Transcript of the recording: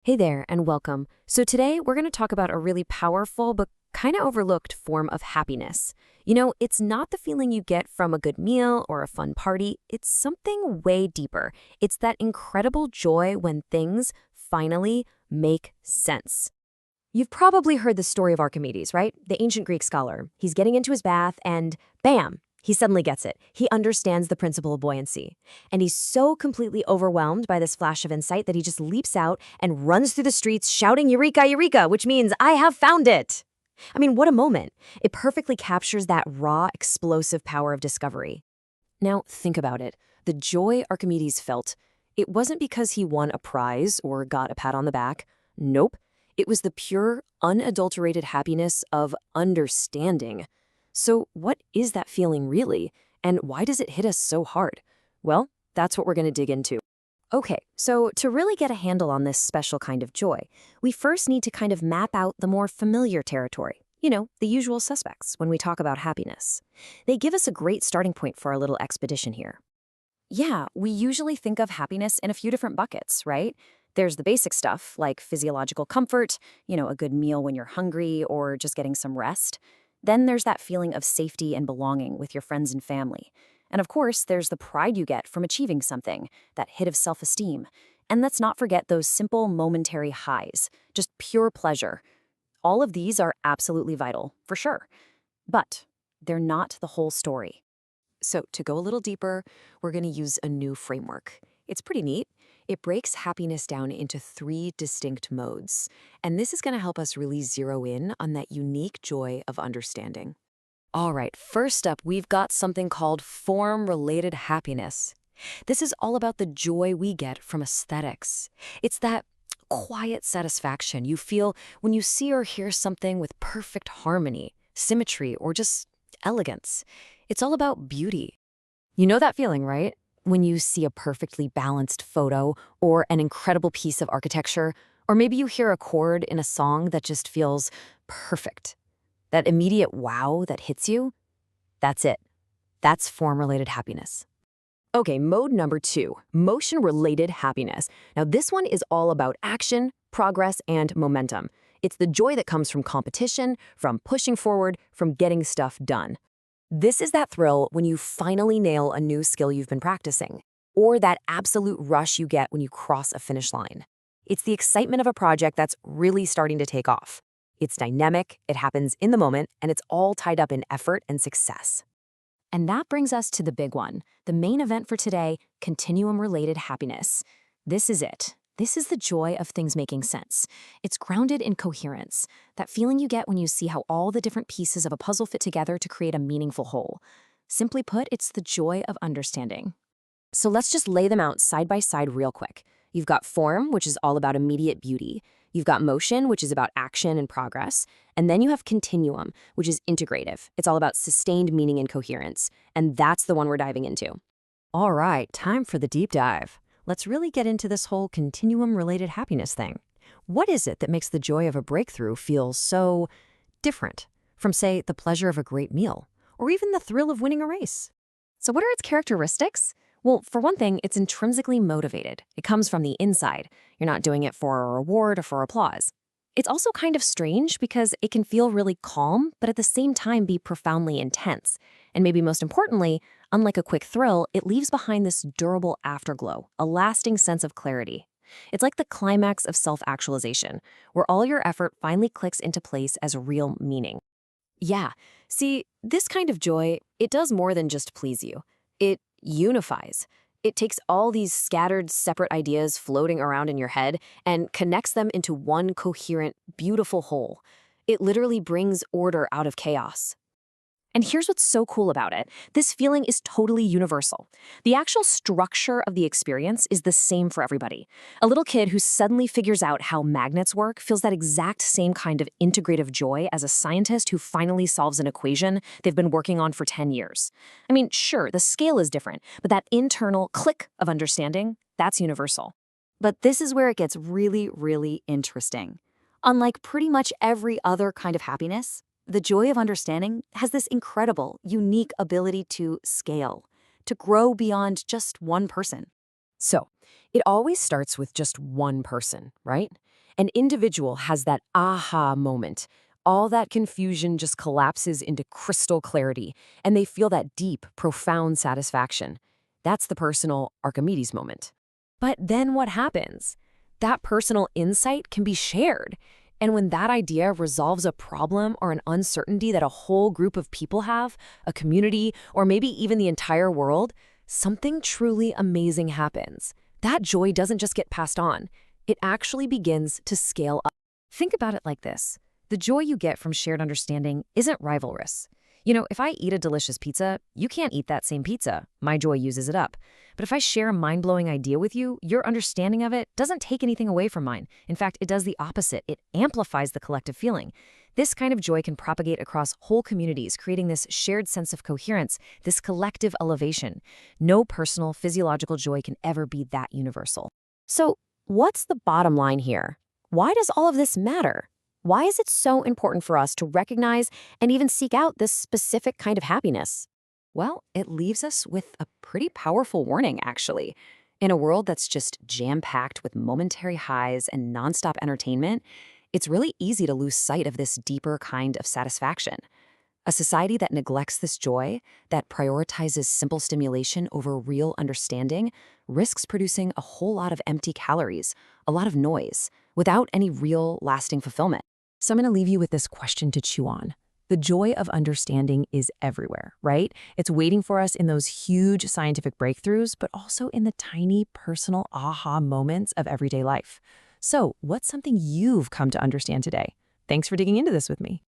Hey there, and welcome. So today we're going to talk about a really powerful but kind of overlooked form of happiness. It's not the feeling you get from a good meal or a fun party. It's something way deeper. It's that incredible joy when things finally make sense. You've probably heard the story of Archimedes, right? The ancient Greek scholar. He's getting into his bath and bam, he suddenly gets it. He understands the principle of buoyancy. And he's so completely overwhelmed by this flash of insight that he just leaps out and runs through the streets shouting, "Eureka, Eureka," which means, "I have found it." I mean, what a moment. It perfectly captures that raw, explosive power of discovery. Now, think about it. The joy Archimedes felt, it wasn't because he won a prize or got a pat on the back. Nope. It was the pure, unadulterated happiness of understanding. So what is that feeling really, and why does it hit us so hard? Well, that's what we're going to dig into. Okay, so to really get a handle on this special kind of joy, we first need to kind of map out the more familiar territory. The usual suspects when we talk about happiness. They give us a great starting point for our little expedition here. Yeah, we usually think of happiness in a few different buckets, right? There's the basic stuff, like physiological comfort, a good meal when you're hungry, or just getting some rest. Then there's that feeling of safety and belonging with your friends and family. And of course, there's the pride you get from achieving something, that hit of self-esteem. And let's not forget those simple momentary highs, just pure pleasure. All of these are absolutely vital, for sure. But they're not the whole story. So to go a little deeper, we're going to use a new framework. It's pretty neat. It breaks happiness down into 3 distinct modes. And this is going to help us really zero in on that unique joy of understanding. All right, first up, we've got something called form-related happiness. This is all about the joy we get from aesthetics. It's that quiet satisfaction you feel when you see or hear something with perfect harmony, symmetry, or just elegance. It's all about beauty. You know that feeling, right? When you see a perfectly balanced photo or an incredible piece of architecture, or maybe you hear a chord in a song that just feels perfect. That immediate wow that hits you, that's it. That's form-related happiness. Okay, mode number 2, motion-related happiness. Now this one is all about action, progress, and momentum. It's the joy that comes from competition, from pushing forward, from getting stuff done. This is that thrill when you finally nail a new skill you've been practicing, or that absolute rush you get when you cross a finish line. It's the excitement of a project that's really starting to take off. It's dynamic, it happens in the moment, and it's all tied up in effort and success. And that brings us to the big one, the main event for today, continuum-related happiness. This is it. This is the joy of things making sense. It's grounded in coherence, that feeling you get when you see how all the different pieces of a puzzle fit together to create a meaningful whole. Simply put, it's the joy of understanding. So let's just lay them out side by side real quick. You've got form, which is all about immediate beauty. You've got motion, which is about action and progress. And then you have continuum, which is integrative. It's all about sustained meaning and coherence. And that's the one we're diving into. All right, time for the deep dive. Let's really get into this whole continuum-related happiness thing. What is it that makes the joy of a breakthrough feel so different from, say, the pleasure of a great meal, or even the thrill of winning a race? So what are its characteristics? Well, for one thing, it's intrinsically motivated. It comes from the inside. You're not doing it for a reward or for applause. It's also kind of strange because it can feel really calm, but at the same time be profoundly intense. And maybe most importantly, unlike a quick thrill, it leaves behind this durable afterglow, a lasting sense of clarity. It's like the climax of self-actualization, where all your effort finally clicks into place as real meaning. Yeah, see, this kind of joy, it does more than just please you. It unifies. It takes all these scattered, separate ideas floating around in your head and connects them into one coherent, beautiful whole. It literally brings order out of chaos. And here's what's so cool about it. This feeling is totally universal. The actual structure of the experience is the same for everybody. A little kid who suddenly figures out how magnets work feels that exact same kind of integrative joy as a scientist who finally solves an equation they've been working on for 10 years. I mean, sure, the scale is different, but that internal click of understanding, that's universal. But this is where it gets really, really interesting. Unlike pretty much every other kind of happiness, the joy of understanding has this incredible, unique ability to scale, to grow beyond just one person. So, it always starts with just one person, right? An individual has that aha moment. All that confusion just collapses into crystal clarity, and they feel that deep, profound satisfaction. That's the personal Archimedes moment. But then what happens? That personal insight can be shared. And when that idea resolves a problem or an uncertainty that a whole group of people have, a community, or maybe even the entire world, something truly amazing happens. That joy doesn't just get passed on. It actually begins to scale up. Think about it like this. The joy you get from shared understanding isn't rivalrous. You know, if I eat a delicious pizza, you can't eat that same pizza. My joy uses it up. But if I share a mind-blowing idea with you, your understanding of it doesn't take anything away from mine. In fact, it does the opposite. It amplifies the collective feeling. This kind of joy can propagate across whole communities, creating this shared sense of coherence, this collective elevation. No personal, physiological joy can ever be that universal. So, what's the bottom line here? Why does all of this matter? Why is it so important for us to recognize and even seek out this specific kind of happiness? Well, it leaves us with a pretty powerful warning, actually. In a world that's just jam-packed with momentary highs and nonstop entertainment, it's really easy to lose sight of this deeper kind of satisfaction. A society that neglects this joy, that prioritizes simple stimulation over real understanding, risks producing a whole lot of empty calories, a lot of noise, without any real, lasting fulfillment. So I'm going to leave you with this question to chew on. The joy of understanding is everywhere, right? It's waiting for us in those huge scientific breakthroughs, but also in the tiny personal aha moments of everyday life. So what's something you've come to understand today? Thanks for digging into this with me.